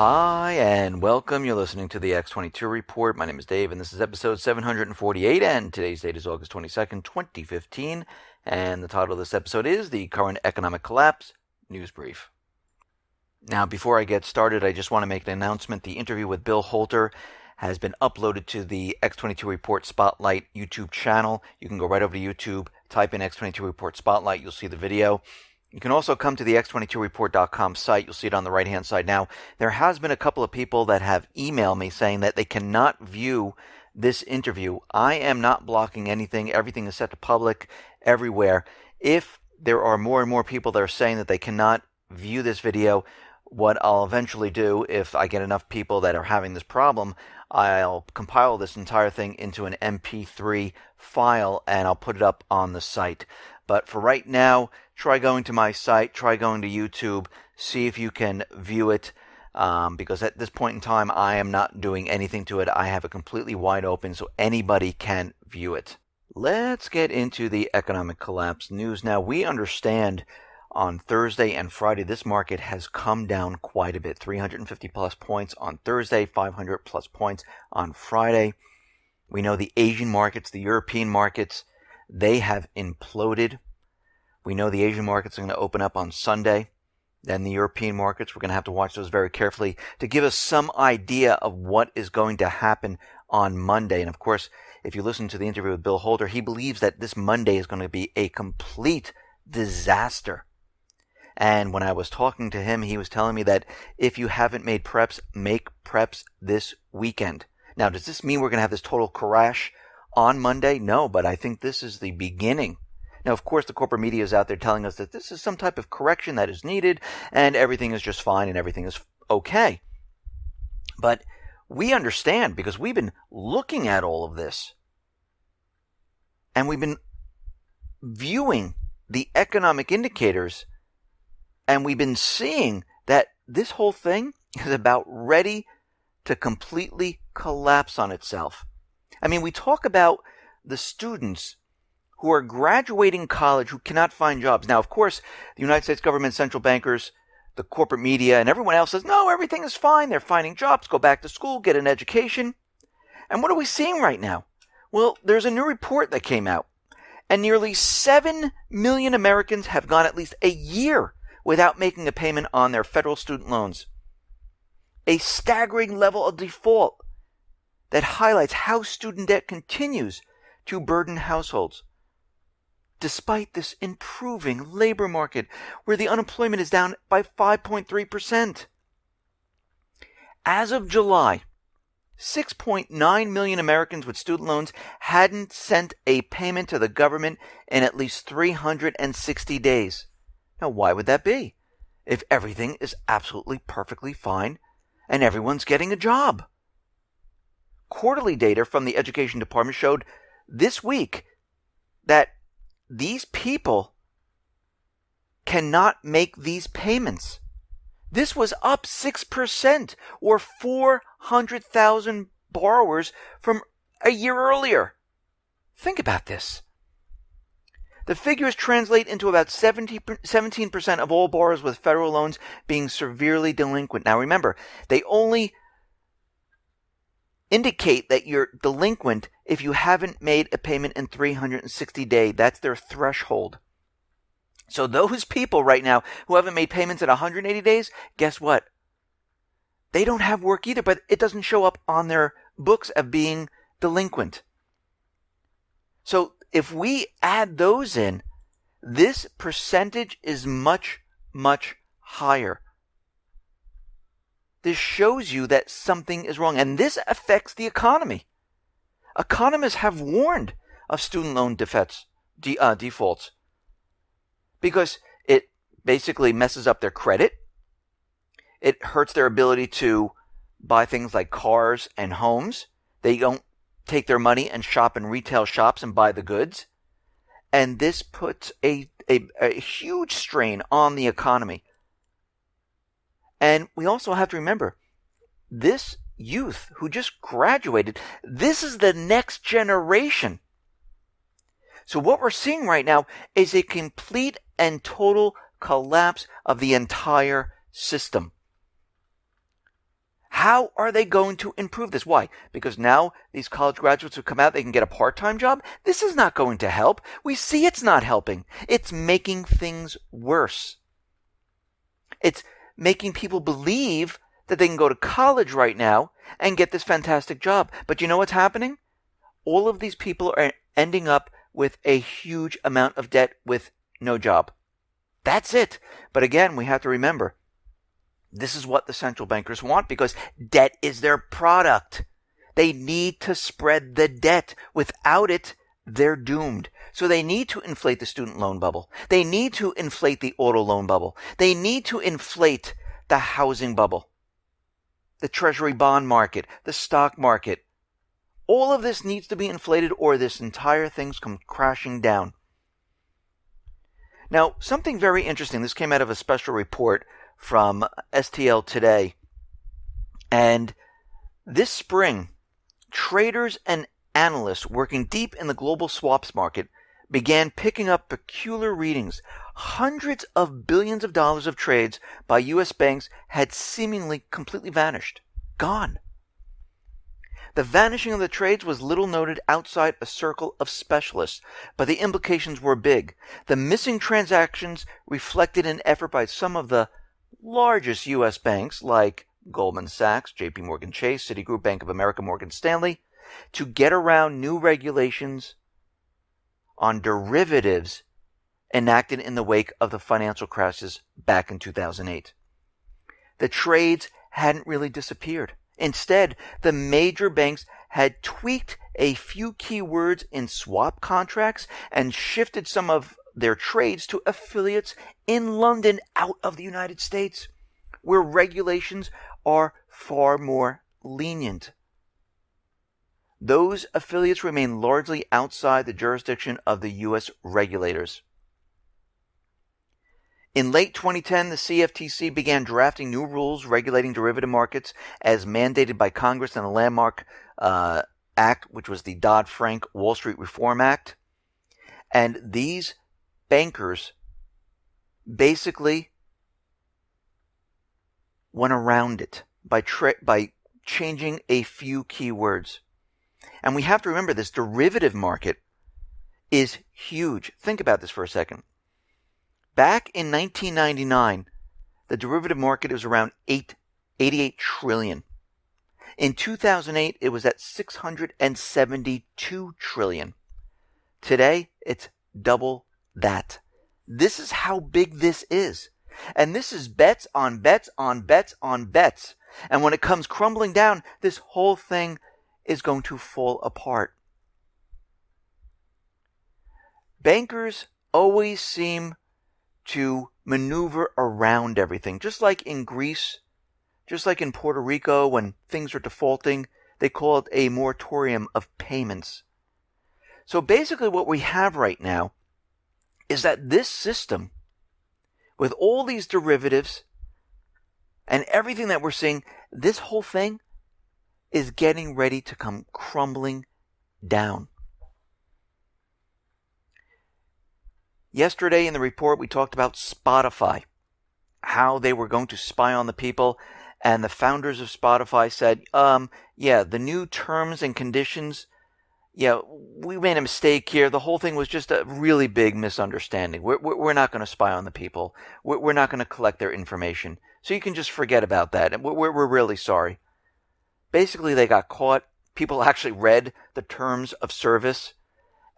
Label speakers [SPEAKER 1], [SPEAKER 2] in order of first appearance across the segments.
[SPEAKER 1] Hi, and welcome. You're listening to the X22 Report. My name is Dave, and this is episode 748, and today's date is August 22nd, 2015, and the title of this episode is The Current Economic Collapse News Brief. Now, before I get started, I just want to make an announcement. The interview with Bill Holter has been uploaded to the X22 Report Spotlight YouTube channel. You can go right over to YouTube, type in X22 Report Spotlight, you'll see the video. You can also come to the X22report.com site. You'll see it on the right-hand side. Now, there has been a couple of people that have emailed me saying that they cannot view this interview. I am not blocking anything. Everything is set to public everywhere. If there are more and more people that are saying that they cannot view this video, what I'll eventually do, if I get enough people that are having this problem, I'll compile this entire thing into an MP3 file and I'll put it up on the site. But for right now, try going to my site, try going to YouTube, see if you can view it, because at this point in time, I am not doing anything to it. I have it completely wide open so anybody can view it. Let's get into the economic collapse news. Now, we understand on Thursday and Friday, this market has come down quite a bit. 350 plus points on Thursday, 500 plus points on Friday. We know the Asian markets, the European markets, they have imploded. We know the Asian markets are going to open up on Sunday. Then the European markets, we're going to have to watch those very carefully to give us some idea of what is going to happen on Monday. And of course, if you listen to the interview with Bill Holter, he believes that this Monday is going to be a complete disaster. And when I was talking to him, he was telling me that if you haven't made preps, make preps this weekend. Now, does this mean we're going to have this total crash on Monday? No, but I think this is the beginning. Now, of course, the corporate media is out there telling us that this is some type of correction that is needed and everything is just fine and everything is okay. But we understand because we've been looking at all of this and we've been viewing the economic indicators and we've been seeing that this whole thing is about ready to completely collapse on itself. I mean, we talk about the students who are graduating college who cannot find jobs. Now, of course, the United States government, central bankers, the corporate media, and everyone else says, no, everything is fine. They're finding jobs, go back to school, get an education. And what are we seeing right now? Well, there's a new report that came out, and nearly 7 million Americans have gone at least a year without making a payment on their federal student loans. A staggering level of default that highlights how student debt continues to burden households. Despite this improving labor market, where the unemployment is down by 5.3%. As of July, 6.9 million Americans with student loans hadn't sent a payment to the government in at least 360 days. Now, why would that be? If everything is absolutely perfectly fine and everyone's getting a job. Quarterly data from the Education Department showed this week that these people cannot make these payments. This was up 6% or 400,000 borrowers from a year earlier. Think about this. The figures translate into about 17% of all borrowers with federal loans being severely delinquent. Now remember, they only indicate that you're delinquent if you haven't made a payment in 360 days. That's their threshold. So those people right now who haven't made payments in 180 days, guess what? They don't have work either, but it doesn't show up on their books of being delinquent. So if we add those in, this percentage is much, much higher. This shows you that something is wrong, and this affects the economy. Economists have warned of student loan defaults because it basically messes up their credit. It hurts their ability to buy things like cars and homes. They don't take their money and shop in retail shops and buy the goods. And this puts a huge strain on the economy. And we also have to remember, this youth who just graduated, this is the next generation. So what we're seeing right now is a complete and total collapse of the entire system. How are they going to improve this? Why? Because now these college graduates who come out, they can get a part-time job? This is not going to help. We see it's not helping. It's making things worse. It's making people believe that they can go to college right now and get this fantastic job. But you know what's happening? All of these people are ending up with a huge amount of debt with no job. That's it. But again, we have to remember, this is what the central bankers want because debt is their product. They need to spread the debt. Without it, they're doomed. So they need to inflate the student loan bubble. They need to inflate the auto loan bubble. They need to inflate the housing bubble, the treasury bond market, the stock market. All of this needs to be inflated or this entire thing's come crashing down. Now, something very interesting. This came out of a special report from STL Today. And this spring, traders and analysts working deep in the global swaps market began picking up peculiar readings. Hundreds of billions of dollars of trades by U.S. banks had seemingly completely vanished. Gone. The vanishing of the trades was little noted outside a circle of specialists, but the implications were big. The missing transactions reflected an effort by some of the largest U.S. banks like Goldman Sachs, J.P. Morgan Chase, Citigroup, Bank of America, Morgan Stanley, to get around new regulations on derivatives enacted in the wake of the financial crisis back in 2008. The trades hadn't really disappeared. Instead, the major banks had tweaked a few keywords in swap contracts and shifted some of their trades to affiliates in London out of the United States, where regulations are far more lenient. Those affiliates remain largely outside the jurisdiction of the U.S. regulators. In late 2010, the CFTC began drafting new rules regulating derivative markets as mandated by Congress in the Landmark Act, which was the Dodd-Frank Wall Street Reform Act. And these bankers basically went around it by changing a few keywords. And we have to remember this derivative market is huge. Think about this for a second. Back in 1999, the derivative market was around 88 trillion. In 2008, it was at 672 trillion. Today, it's double that. This is how big this is. And this is bets on bets on bets on bets. And when it comes crumbling down, this whole thing is going to fall apart. Bankers always seem to maneuver around everything. Just like in Greece, just like in Puerto Rico, when things are defaulting, they call it a moratorium of payments. So basically what we have right now is that this system, with all these derivatives and everything that we're seeing, this whole thing is getting ready to come crumbling down. Yesterday in the report, we talked about Spotify, how they were going to spy on the people, and the founders of Spotify said, the new terms and conditions, we made a mistake here. The whole thing was just a really big misunderstanding. We're not going to spy on the people. We're not going to collect their information. So you can just forget about that. And we're really sorry. Basically, they got caught. People actually read the terms of service,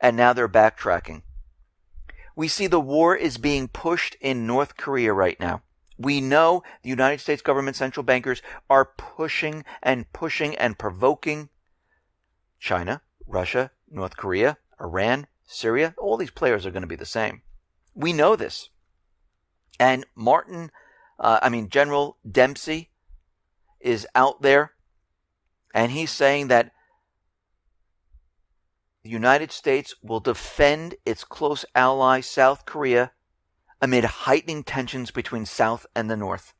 [SPEAKER 1] and now they're backtracking. We see the war is being pushed in North Korea right now. We know the United States government central bankers are pushing and provoking China, Russia, North Korea, Iran, Syria. All these players are going to be the same. We know this. And General Dempsey is out there, and he's saying that the United States will defend its close ally, South Korea, amid heightening tensions between South and the North.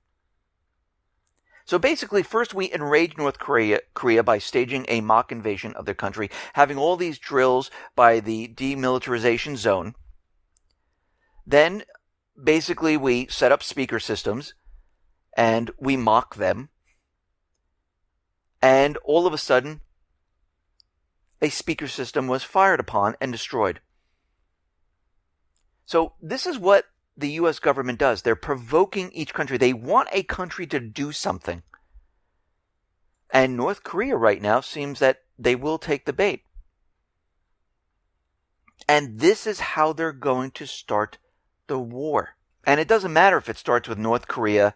[SPEAKER 1] So basically, first we enraged North Korea by staging a mock invasion of their country, having all these drills by the demilitarization zone. Then, basically, we set up speaker systems, and we mock them. and all of a sudden, a speaker system was fired upon and destroyed. So this is what the U.S. government does. They're provoking each country. They want a country to do something. And North Korea right now seems that they will take the bait. And this is how they're going to start the war. And it doesn't matter if it starts with North Korea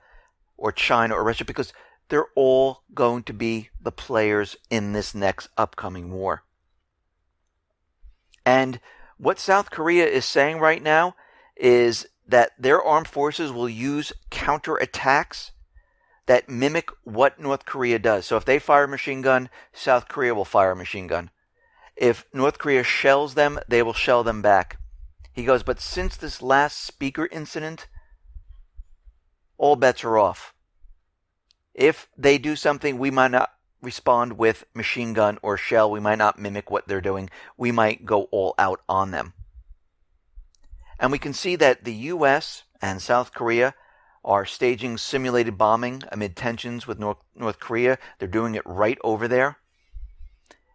[SPEAKER 1] or China or Russia, because they're all going to be the players in this next upcoming war. And what South Korea is saying right now is that their armed forces will use counterattacks that mimic what North Korea does. So if they fire a machine gun, South Korea will fire a machine gun. If North Korea shells them, they will shell them back. He goes, but since this last speaker incident, all bets are off. If they do something, we might not respond with machine gun or shell. We might not mimic what they're doing. We might go all out on them. And we can see that the U.S. and South Korea are staging simulated bombing amid tensions with North Korea. They're doing it right over there.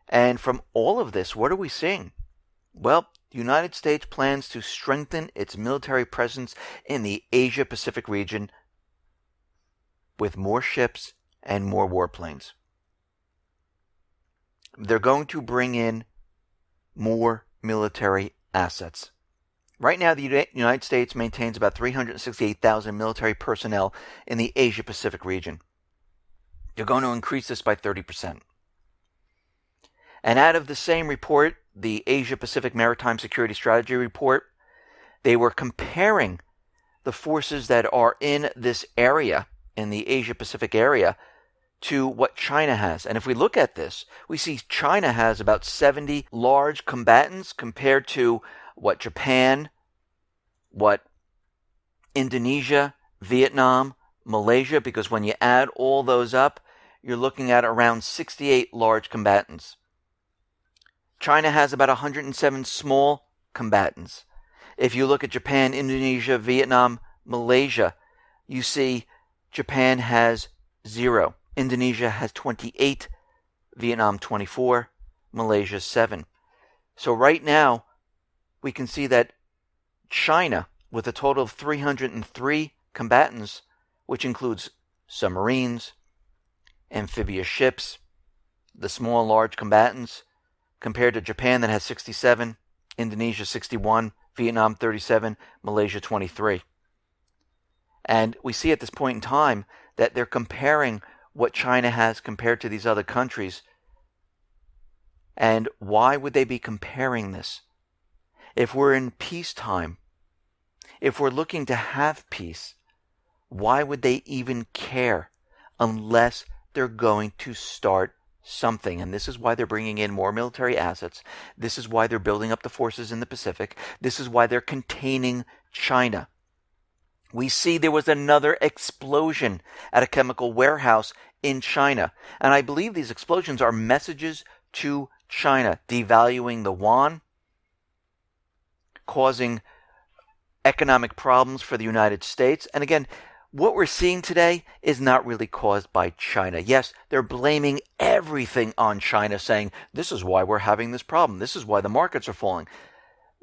[SPEAKER 1] And from all of this, what are we seeing? Well, the United States plans to strengthen its military presence in the Asia-Pacific region with more ships and more warplanes. They're going to bring in more military assets. Right now, the United States maintains about 368,000 military personnel in the Asia-Pacific region. They're going to increase this by 30%. And out of the same report, the Asia-Pacific Maritime Security Strategy Report, they were comparing the forces that are in this area, in the Asia-Pacific area, to what China has. And if we look at this, we see China has about 70 large combatants compared to what Japan, what Indonesia, Vietnam, Malaysia, because when you add all those up, you're looking at around 68 large combatants. China has about 107 small combatants. If you look at Japan, Indonesia, Vietnam, Malaysia, you see Japan has 0. Indonesia has 28, Vietnam 24, Malaysia 7. So right now, we can see that China, with a total of 303 combatants, which includes submarines, amphibious ships, the small and large combatants, compared to Japan that has 67, Indonesia 61, Vietnam 37, Malaysia 23. And we see at this point in time that they're comparing what China has compared to these other countries. And why would they be comparing this? If we're in peacetime, if we're looking to have peace, why would they even care unless they're going to start something? And this is why they're bringing in more military assets. This is why they're building up the forces in the Pacific. This is why they're containing China. We see there was another explosion at a chemical warehouse in China. And I believe these explosions are messages to China, devaluing the yuan, causing economic problems for the United States. And again, what we're seeing today is not really caused by China. Yes, they're blaming everything on China, saying, this is why we're having this problem. This is why the markets are falling.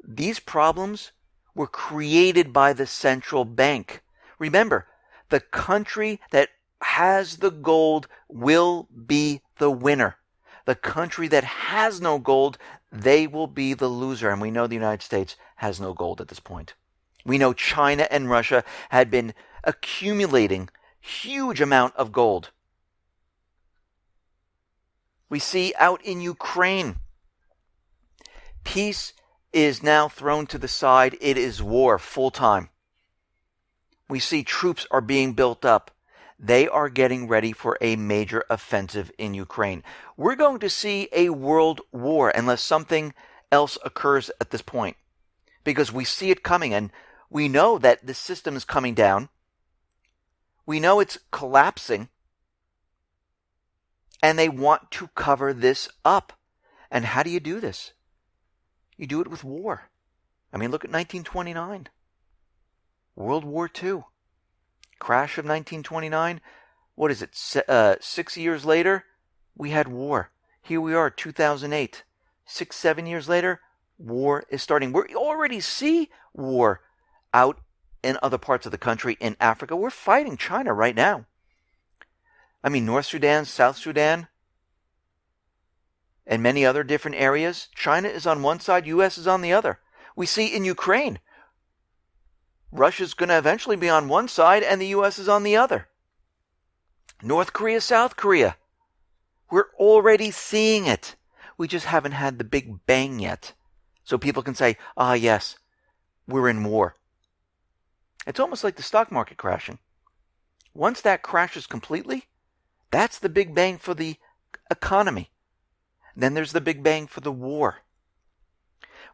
[SPEAKER 1] These problems were created by the central bank. Remember, the country that has the gold will be the winner. The country that has no gold, they will be the loser. And we know the United States has no gold at this point. We know China and Russia had been accumulating huge amount of gold. We see out in Ukraine, peace is now thrown to the side. It is war full time. We see troops are being built up. They are getting ready for a major offensive in Ukraine. We're going to see a world war unless something else occurs at this point, because we see it coming, and we know that the system is coming down. We know it's collapsing, and they want to cover this up. And how do you do this? You do it with war. I mean, look at 1929. World War II. Crash of 1929. What is it? 6 years later, we had war. Here we are, 2008. 6, 7 years later, war is starting. We already see war out in other parts of the country, in Africa. We're fighting China right now. I mean, North Sudan, South Sudan, and many other different areas. China is on one side, U.S. is on the other. We see in Ukraine, Russia's going to eventually be on one side and the U.S. is on the other. North Korea, South Korea. We're already seeing it. We just haven't had the big bang yet. So people can say, yes, we're in war. It's almost like the stock market crashing. Once that crashes completely, that's the big bang for the economy. Then there's the big bang for the war.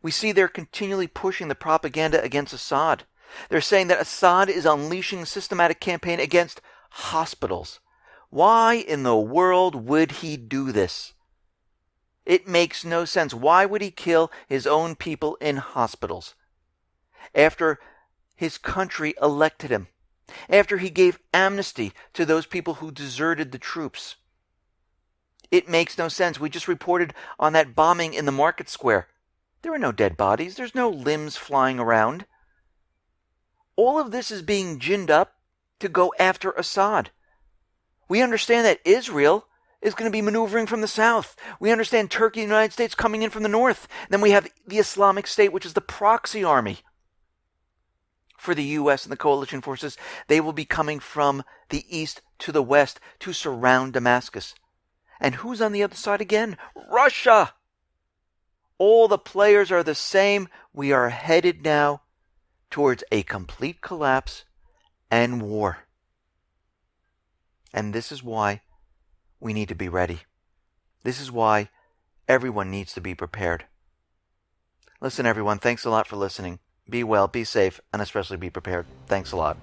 [SPEAKER 1] We see they're continually pushing the propaganda against Assad. They're saying that Assad is unleashing a systematic campaign against hospitals. Why in the world would he do this? It makes no sense. Why would he kill his own people in hospitals? After his country elected him. After he gave amnesty to those people who deserted the troops. It makes no sense. We just reported on that bombing in the market square. There are no dead bodies. There's no limbs flying around. All of this is being ginned up to go after Assad. We understand that Israel is going to be maneuvering from the south. We understand Turkey and the United States coming in from the north. Then we have the Islamic State, which is the proxy army for the U.S. and the coalition forces. They will be coming from the east to the west to surround Damascus. And who's on the other side again? Russia! All the players are the same. We are headed now towards a complete collapse and war. And this is why we need to be ready. This is why everyone needs to be prepared. Listen, everyone, thanks a lot for listening. Be well, be safe, and especially be prepared. Thanks a lot.